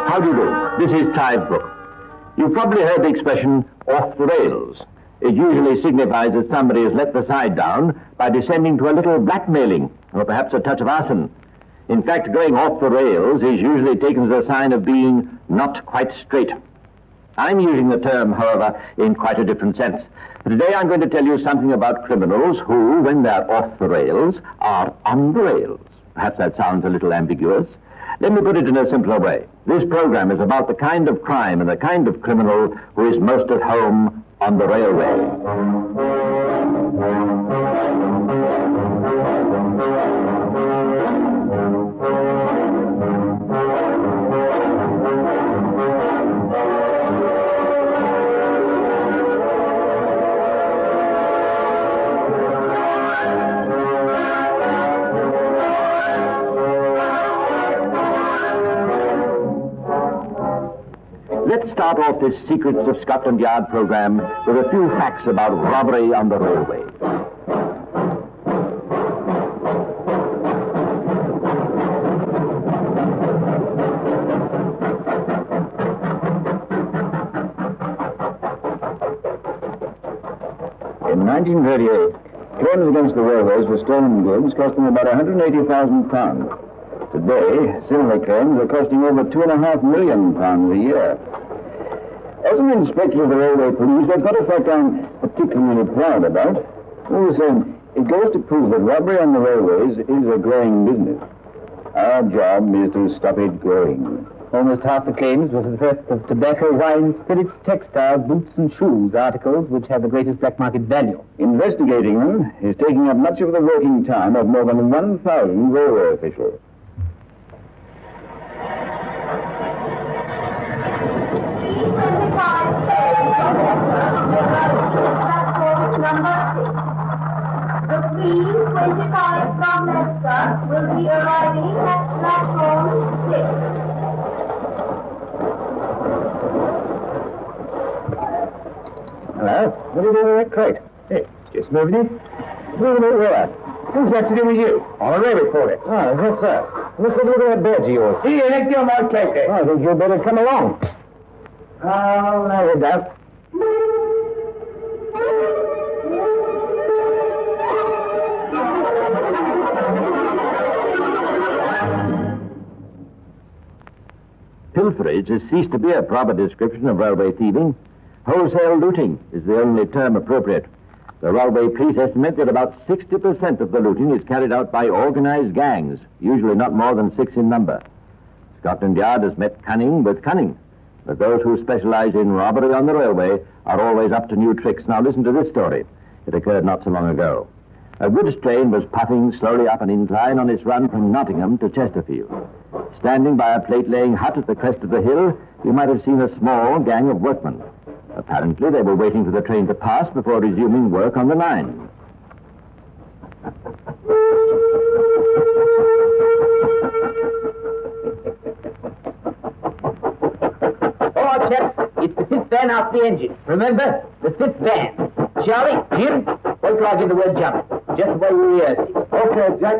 How do you do? This is Clive Brooke. You've probably heard the expression, off the rails. It usually signifies that somebody has let the side down by descending to a little blackmailing, or perhaps a touch of arson. In fact, going off the rails is usually taken as a sign of being not quite straight. I'm using the term, however, in quite a different sense. Today I'm going to tell you something about criminals who, when they're off the rails, are on the rails. Perhaps that sounds a little ambiguous. Let me put it in a simpler way. This program is about the kind of crime and the kind of criminal who is most at home on the railway. Let's start off this Secrets of Scotland Yard program with a few facts about robbery on the railway. In 1938, claims against the railways for stolen goods costing about £180,000. Today, similar claims are costing over £2.5 million a year. As an inspector of the railway police, that's not a fact I'm particularly proud about. All the same, it goes to prove that robbery on the railways is a growing business. Our job is to stop it growing. Almost half the claims were for the theft of tobacco, wine, spirits, textiles, boots and shoes, articles which have the greatest black market value. Investigating them is taking up much of the working time of more than 1,000 railway officials. The 3:25 from Leicester will be arriving at platform 6. Hello? What are you doing with that crate? Hey, just moving it. Moving it where? What's that to do with you? On a railway reporter. Oh, is that so? Let's have a look at that badge of yours. Here, let go my crate. I think you'd better come along. Oh, no, you don't. Pilferage has ceased to be a proper description of railway thieving. Wholesale looting is the only term appropriate. The railway police estimate that about 60% of the looting is carried out by organized gangs, usually not more than 6 in number. Scotland Yard has met cunning with cunning, but those who specialize in robbery on the railway are always up to new tricks. Now listen to this story. It occurred not so long ago. A goods train was puffing slowly up an incline on its run from Nottingham to Chesterfield. Standing by a plate-laying hut at the crest of the hill, you might have seen a small gang of workmen. Apparently, they were waiting for the train to pass before resuming work on the line. All right, chaps, it's the 5th van after the engine. Remember, the 5th van. Charlie, Jim, wait till I give the word jump. Just the way we rehearsed it. Okay, Jack.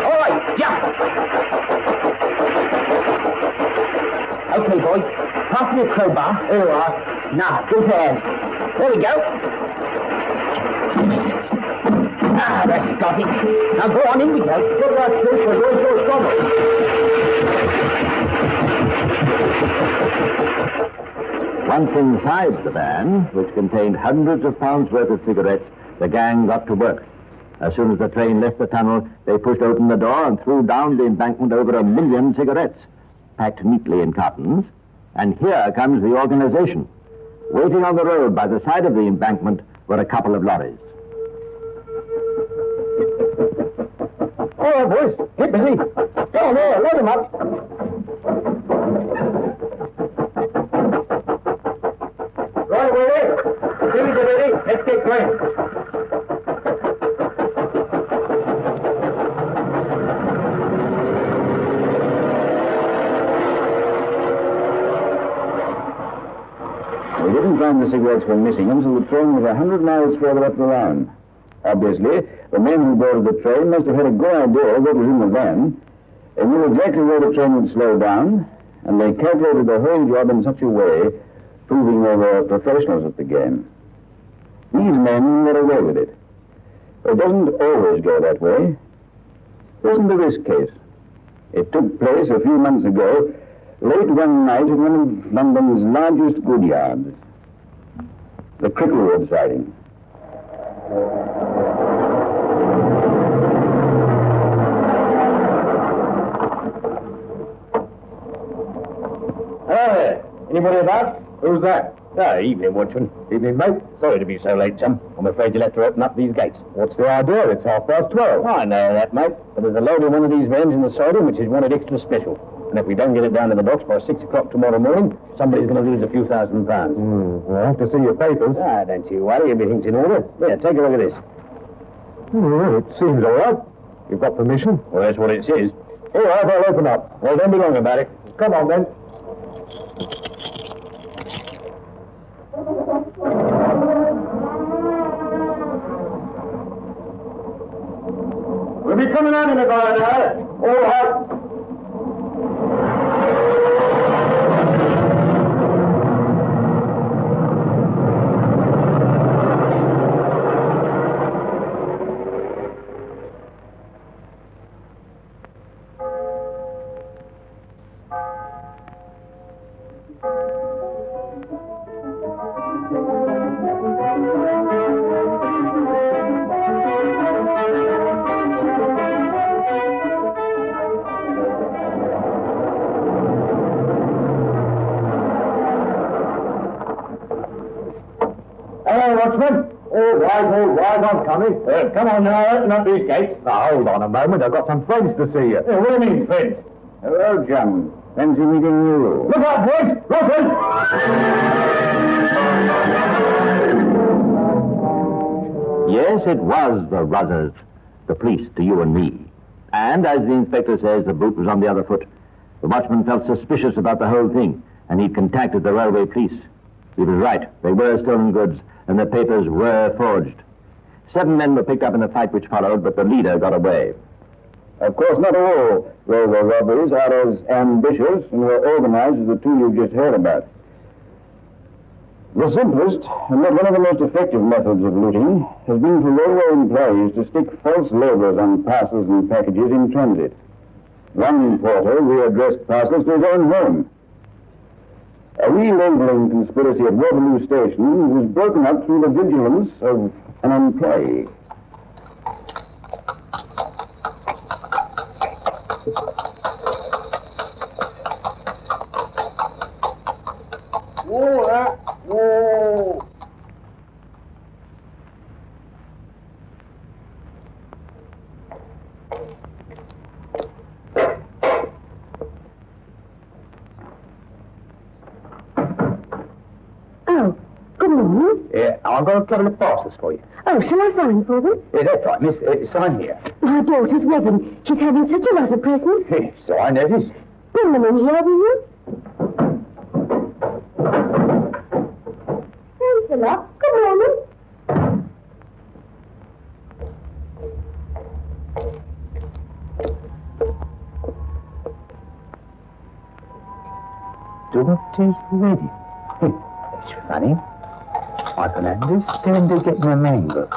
All right, jump. Okay, boys, pass me a crowbar. Here you are. Now, give us a hand. There we go. Ah, that's got it. Now go on, in we go. What about this? We're going to trouble. Once inside the van, which contained hundreds of pounds worth of cigarettes, the gang got to work. As soon as the train left the tunnel, they pushed open the door and threw down the embankment over 1 million cigarettes, packed neatly in cartons. And here comes the organization. Waiting on the road by the side of the embankment were a couple of lorries. All right, boys. Get busy. Go on there. Load them up. Right away there. Things are ready. Let's get going. We didn't find the cigarettes were missing until the train was 100 miles further up the line. Obviously, the men who boarded the train must have had a good idea of what was in the van. They knew exactly where the train would slow down, and they calculated the whole job in such a way, proving they were professionals at the game. These men got away with it. It doesn't always go that way. Listen to this case. It took place a few months ago, late one night in one of London's largest goods yards. The Cricklewood sighting. Hello there. Anybody about? Who's that? Evening, watchman. Evening, mate. Sorry to be so late, chum. I'm afraid you'll have to open up these gates. What's the idea? It's 12:30. I know that, mate. But there's a load in one of these vans in the siding which is wanted extra special. And if we don't get it down to the docks by 6 o'clock tomorrow morning, somebody's going to lose a few £1,000. We'll have to see your papers. Don't you worry. Everything's in order. Here, take a look at this. It seems all right. You've got permission? Well, that's what it says. All right, I'll open up. Well, don't be long about it. Come on, then. We'll be coming on in about an hour. All right. Hello, watchman. All right, I'm coming. Come on now, open up these gates. Now, hold on a moment. I've got some friends to see you. What do you mean, friends? Hello, chum. Fancy meeting you. Look out, boys! Ruffin! Yes, it was the Ruzzers, the police to you and me. And as the inspector says, the boot was on the other foot. The watchman felt suspicious about the whole thing, and he'd contacted the railway police. He was right. They were stolen goods, and the papers were forged. 7 men were picked up in the fight which followed, but the leader got away. Of course, not all railway robberies are as ambitious and were organized as the two you've just heard about. The simplest, and yet one of the most effective methods of looting, has been for railway employees to stick false labels on parcels and packages in transit. One porter readdressed parcels to his own home. A relabeling conspiracy at Waterloo Station was broken up through the vigilance of an employee. Whoa. Oh, good morning. Yeah, I've got a couple of parcels for you. Oh, shall I sign for them? Yeah, that's right, miss. Sign here. My daughter's wedding. She's having such a lot of presents. So I noticed. Bring them in here, will you? Thanks a lot. Good morning. Do not she's ready. It's funny. I can understand her getting a mangle.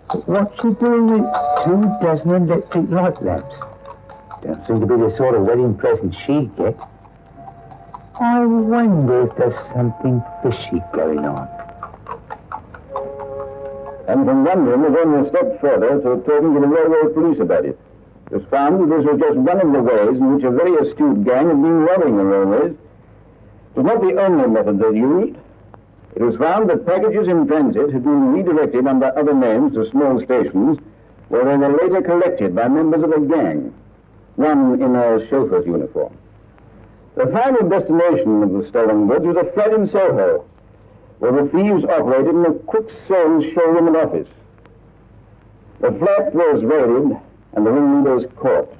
But what's she doing with 2 dozen electric light lamps? Don't seem to be the sort of wedding present she'd get. I wonder if there's something fishy going on. And from wondering, we went a step further to talking to the railway police about it. It was found that this was just one of the ways in which a very astute gang had been robbing the railways. It was not the only method they used. It was found that packages in transit had been redirected under other names to small stations, where they were later collected by members of a gang, one in a chauffeur's uniform. The final destination of the stolen goods was a flat in Soho, where the thieves operated in a quick sales showroom and office. The flat was raided and the ringleaders caught.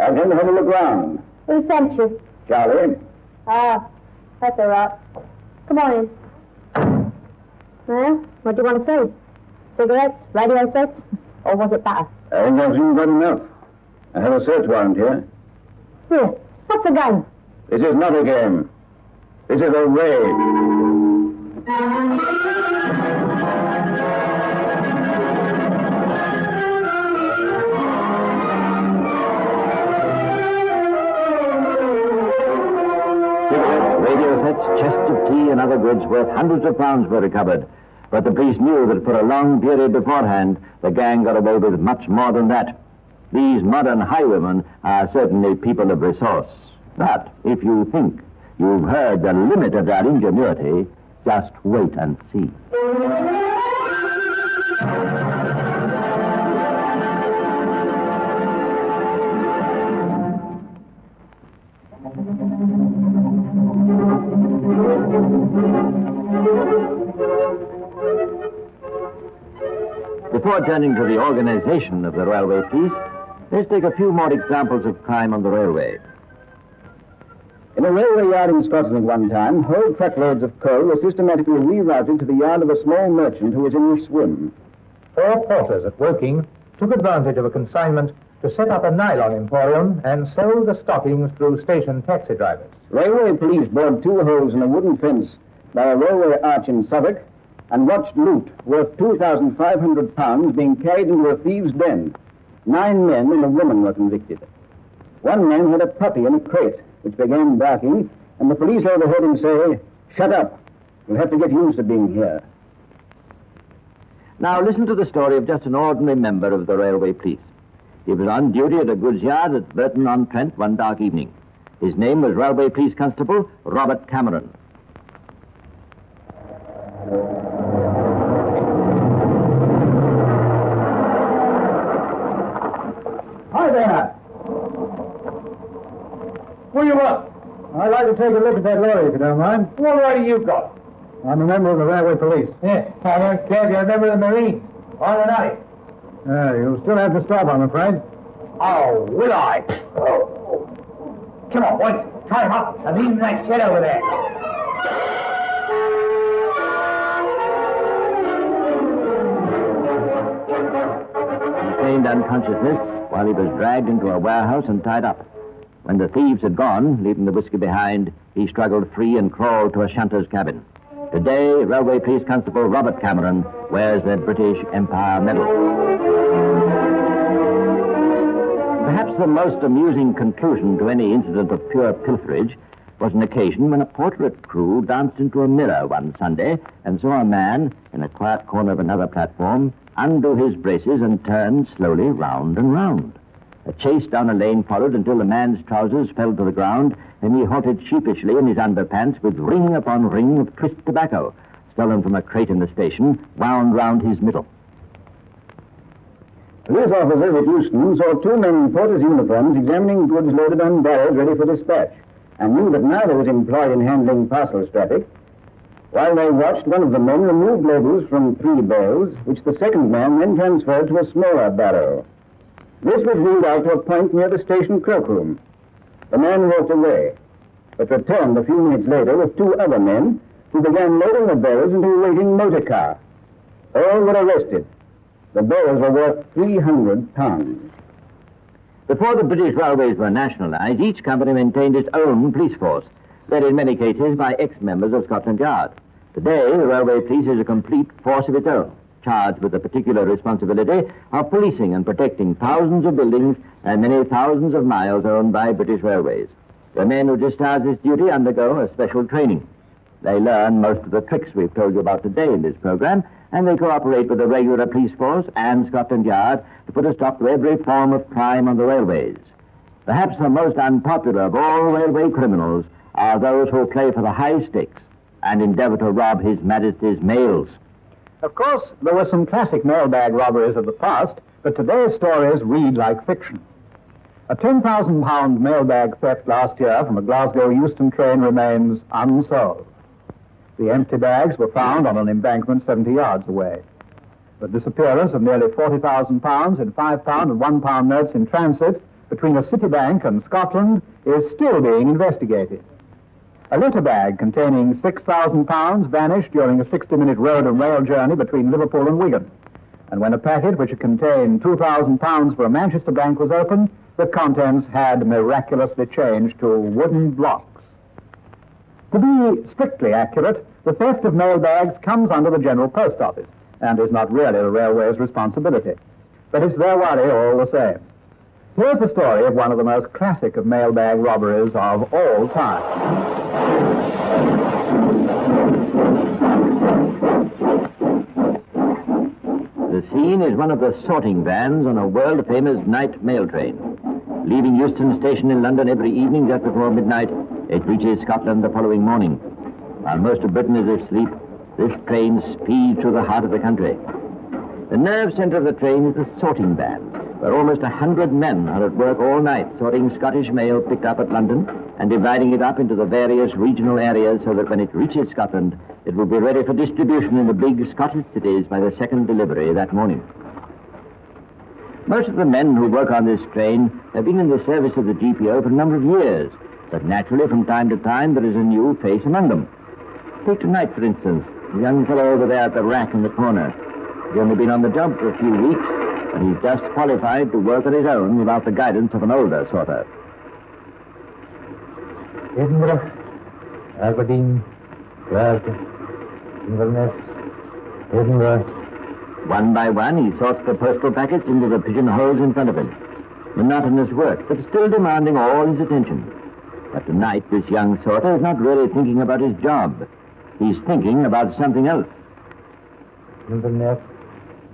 I've come to have a look round. Who sent you? Charlie. Ah, that's all right. Come on in. Well, what do you want to say? Cigarettes, radio sets, or was it butter? I think I've seen quite enough. I have a search warrant here. Here, what's the gun? This is not a game. This is a raid. Cigarettes, radio sets, chests of tea, and other goods worth hundreds of pounds were recovered. But the police knew that for a long period beforehand, the gang got away with much more than that. These modern highwaymen are certainly people of resource. But if you think you've heard the limit of their ingenuity, just wait and see. Before turning to the organization of the railway police, let's take a few more examples of crime on the railway. In a railway yard in Scotland at one time, whole truckloads of coal were systematically rerouted to the yard of a small merchant who was in a swim. 4 porters at Woking took advantage of a consignment to set up a nylon emporium and sell the stockings through station taxi drivers. Railway police bored 2 holes in a wooden fence by a railway arch in Suffolk and watched loot worth £2,500 being carried into a thieves' den. 9 men and a woman were convicted. One man had a puppy in a crate, which began barking, and the police overheard him say, "Shut up. You'll have to get used to being here." Now listen to the story of just an ordinary member of the railway police. He was on duty at a goods yard at Burton-on-Trent one dark evening. His name was Railway Police Constable Robert Cameron. Hi there. What do you want? I'd like to take a look at that lorry, if you don't mind. What lorry you got? I'm a member of the railway police. Yeah, I don't care if you're a member of the Marines. On the night. You'll still have to stop, I'm afraid. Oh, will I? Oh. Come on, boys. Tie him up and leave him in that shed over there. He feigned unconsciousness while he was dragged into a warehouse and tied up. When the thieves had gone, leaving the whiskey behind, he struggled free and crawled to a shunter's cabin. Today, Railway Police Constable Robert Cameron wears the British Empire Medal. Perhaps the most amusing conclusion to any incident of pure pilferage was an occasion when a portrait crew danced into a mirror one Sunday and saw a man in a quiet corner of another platform undo his braces and turn slowly round and round. A chase down a lane followed until the man's trousers fell to the ground and he halted sheepishly in his underpants with ring upon ring of twist tobacco, stolen from a crate in the station, wound round his middle. Police officers at Euston saw 2 men in porters' uniforms examining goods loaded on barrows ready for dispatch, and knew that neither was employed in handling parcels traffic. While they watched, one of the men removed labels from 3 bales, which the second man then transferred to a smaller barrow. This was wheeled out to a point near the station cloakroom. The man walked away, but returned a few minutes later with 2 other men who began loading the barrels into a waiting motor car. All were arrested. The bearers were worth £300. Before the British Railways were nationalised, each company maintained its own police force, led in many cases by ex-members of Scotland Yard. Today, the Railway Police is a complete force of its own, charged with the particular responsibility of policing and protecting thousands of buildings and many thousands of miles owned by British Railways. The men who discharge this duty undergo a special training. They learn most of the tricks we've told you about today in this program, and they cooperate with the regular police force and Scotland Yard to put a stop to every form of crime on the railways. Perhaps the most unpopular of all railway criminals are those who play for the high stakes and endeavour to rob His Majesty's mails. Of course, there were some classic mailbag robberies of the past, but today's stories read like fiction. A £10,000 mailbag theft last year from a Glasgow Euston train remains unsolved. The empty bags were found on an embankment 70 yards away. The disappearance of nearly £40,000 in £5 and £1 notes in transit between a city bank and Scotland is still being investigated. A litter bag containing £6,000 vanished during a 60-minute road and rail journey between Liverpool and Wigan. And when a packet which had contained £2,000 for a Manchester bank was opened, the contents had miraculously changed to wooden blocks. To be strictly accurate, the theft of mail bags comes under the General Post Office and is not really the railway's responsibility. But it's their worry all the same. Here's the story of one of the most classic of mailbag robberies of all time. The scene is one of the sorting vans on a world-famous night mail train. Leaving Euston Station in London every evening just before midnight, it reaches Scotland the following morning. While most of Britain is asleep, this train speeds through the heart of the country. The nerve centre of the train is the sorting van, where almost 100 men are at work all night sorting Scottish mail picked up at London and dividing it up into the various regional areas so that when it reaches Scotland, it will be ready for distribution in the big Scottish cities by the second delivery that morning. Most of the men who work on this train have been in the service of the GPO for a number of years, but naturally from time to time there is a new face among them. Take tonight, for instance, the young fellow over there at the rack in the corner. He's only been on the job for a few weeks, but he's just qualified to work on his own without the guidance of an older sorter. Edinburgh, Aberdeen, Glasgow, Inverness, Edinburgh. One by one, he sorts the postal packets into the pigeonholes in front of him. Monotonous work, but still demanding all his attention. But tonight, this young sorter is not really thinking about his job. He's thinking about something else. Inverness,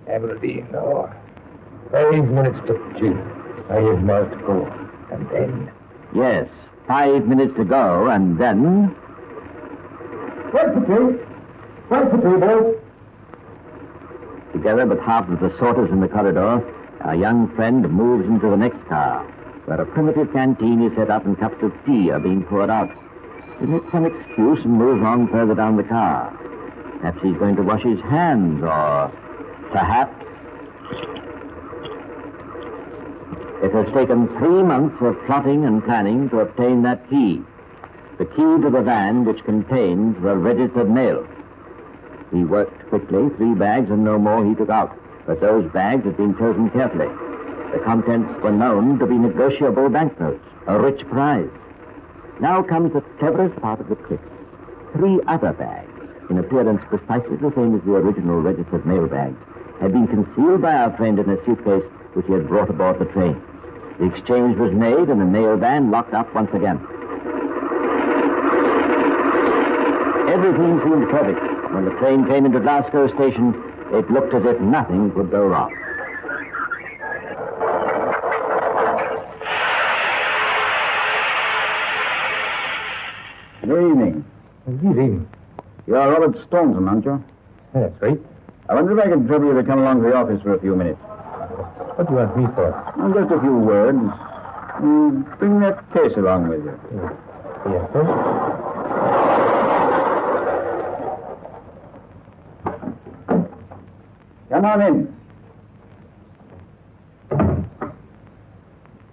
Aberdeen, 5 minutes to 2. I have more to go. And then... Yes, 5 minutes to go, and then... Wait for 2. Wait for 2, boys. Together with half of the sorters in the corridor, our young friend moves into the next car, where a primitive canteen is set up and cups of tea are being poured out. He makes some excuse and moves on further down the car. Perhaps he's going to wash his hands, or perhaps... It has taken 3 months of plotting and planning to obtain that key. The key to the van which contains the registered mail. He worked quickly, 3 bags and no more he took out. But those bags had been chosen carefully. The contents were known to be negotiable banknotes, a rich prize. Now comes the cleverest part of the trick. 3 other bags, in appearance precisely the same as the original registered mail bags, had been concealed by our friend in a suitcase which he had brought aboard the train. The exchange was made and the mail van locked up once again. Everything seemed perfect. When the train came into Glasgow station, it looked as if nothing could go wrong. Good evening. Good evening. You're Robert Staunton, aren't you? That's right. I wonder if I could trouble you to come along to the office for a few minutes. What do you want me for? Oh, just a few words. Bring that case along with you. Yes, sir. Come on in.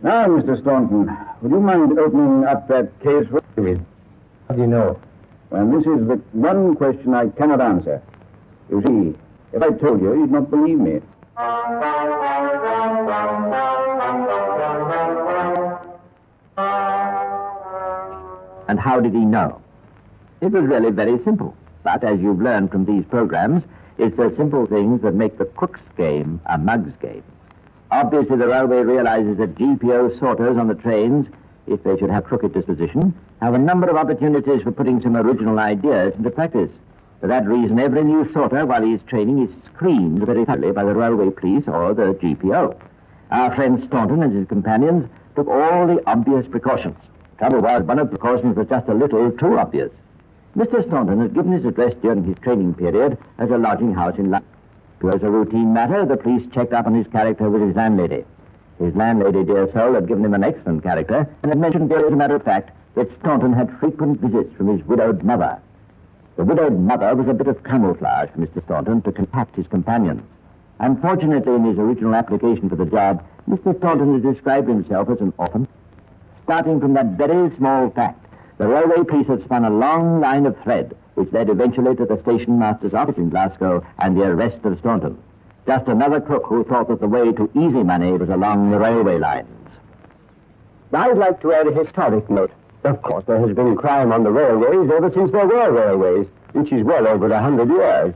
Now, Mr. Staunton, would you mind opening up that case for me? How do you know? Well, this is the one question I cannot answer. You see, if I told you, you'd not believe me. And how did he know? It was really very simple. But as you've learned from these programs, it's the simple things that make the crook's game a mug's game. Obviously, the railway realizes that GPO sorters on the trains, if they should have crooked disposition, have a number of opportunities for putting some original ideas into practice. For that reason, every new sorter, while he's training, is screened very thoroughly by the railway police or the GPO. Our friend Staunton and his companions took all the obvious precautions. Trouble was, one of the precautions was just a little too obvious. Mr. Staunton had given his address during his training period as a lodging house in London. As a routine matter, the police checked up on his character with his landlady. His landlady, dear soul, had given him an excellent character and had mentioned, as a matter of fact, that Staunton had frequent visits from his widowed mother. The widowed mother was a bit of camouflage for Mr. Staunton to compact his companions. Unfortunately, in his original application for the job, Mr. Staunton had described himself as an orphan. Starting from that very small fact, the railway police had spun a long line of thread, which led eventually to the station master's office in Glasgow and the arrest of Staunton. Just another crook who thought that the way to easy money was along the railway lines. I'd like to add a historic note. Of course, there has been crime on the railways ever since there were railways, which is well over 100 years.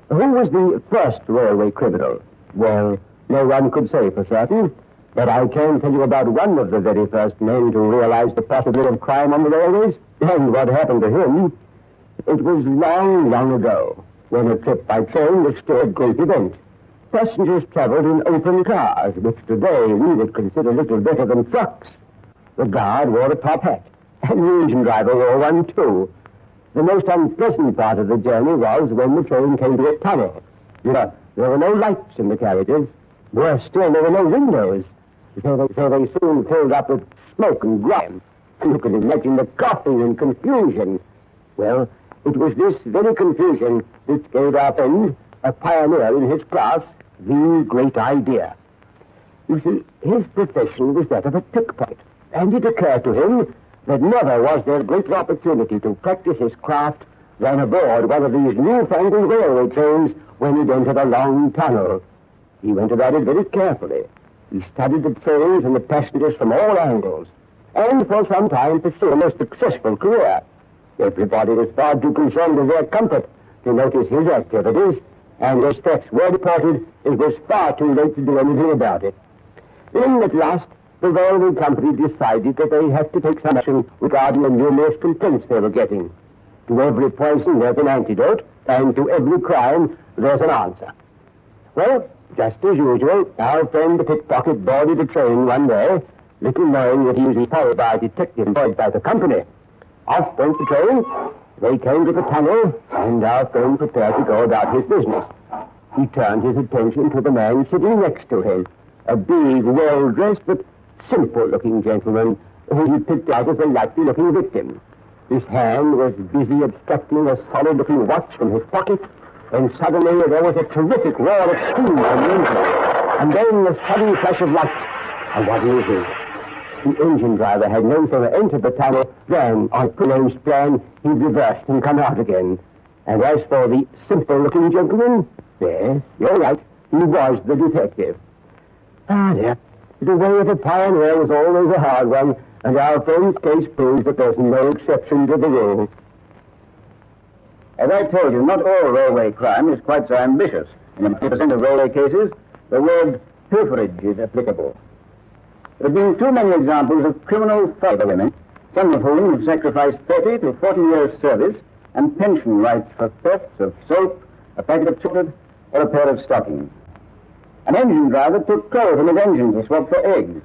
Who was the first railway criminal? Well, no one could say for certain, but I can tell you about one of the very first men to realize the possibility of crime on the railways, and what happened to him. It was long, long ago, when a trip by train was still a great event. Passengers traveled in open cars, which today we would consider little better than trucks. The guard wore a top hat, and the engine driver wore one too. The most unpleasant part of the journey was when the train came to a tunnel. There were no lights in the carriages. Worse still, there were no windows. So they soon filled up with smoke and grime. And you can imagine the coughing and confusion. Well, it was this very confusion which gave our friend, a pioneer in his class, the great idea. You see, his profession was that of a pickpocket, and it occurred to him that never was there greater opportunity to practice his craft than aboard one of these newfangled railway trains when it entered a long tunnel. He went about it very carefully. He studied the trains and the passengers from all angles, and for some time pursued a most successful career. Everybody was far too concerned with their comfort to notice his activities, and when thefts were reported, it was far too late to do anything about it. Then, at last, the railway company decided that they had to take some action regarding the numerous complaints they were getting. To every poison there's an antidote, and to every crime there's an answer. Well, just as usual, our friend the pickpocket boarded a train one day, little knowing that he was employed by a detective employed by the company. Off went the train. They came to the tunnel, and our friend prepared to go about his business. He turned his attention to the man sitting next to him, a big, well-dressed but simple-looking gentleman who he picked out as a likely-looking victim. His hand was busy abstracting a solid-looking watch from his pocket, when suddenly there was a terrific roar of steam from the engine, and then a sudden flash of light. And what is it? The engine driver had no sooner entered the tunnel than, on prearranged plan, he reversed and come out again. And as for the simple-looking gentleman, yes, you're right, he was the detective. Ah, dear, the way of a pioneer was always a hard one, and our friend's case proves that there's no exception to the rule. As I told you, not all railway crime is quite so ambitious. In 50% of railway cases, the word pilferage is applicable. There have been too many examples of criminal theft by women, some of whom have sacrificed 30 to 40 years' service and pension rights for thefts of soap, a packet of chocolate, or a pair of stockings. An engine driver took coal from his engine to swap for eggs.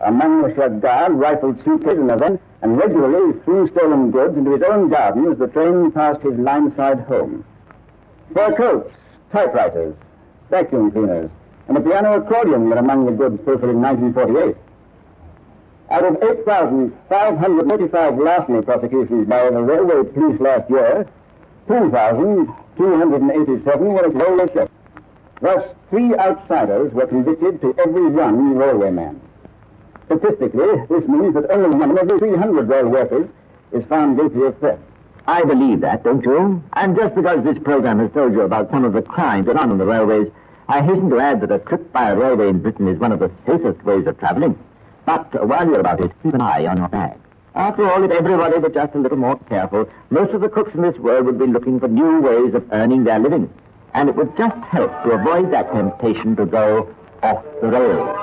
A man-shot guard rifled suitcases in a van and regularly threw stolen goods into his own garden as the train passed his line-side home. Fur coats, typewriters, vacuum cleaners, and a piano accordion were among the goods pilfered in 1948. Out of 8,585 larceny prosecutions by the railway police last year, 2,287 were at railway theft. Thus, 3 outsiders were convicted to every 1 railway man. Statistically, this means that only 1 in every 300 rail workers is found guilty of theft. I believe that, don't you? And just because this program has told you about some of the crimes that are on the railways, I hasten to add that a trip by railway in Britain is one of the safest ways of travelling. But while you're about it, keep an eye on your bag. After all, if everybody were just a little more careful, most of the cooks in this world would be looking for new ways of earning their living. And it would just help to avoid that temptation to go off the rails.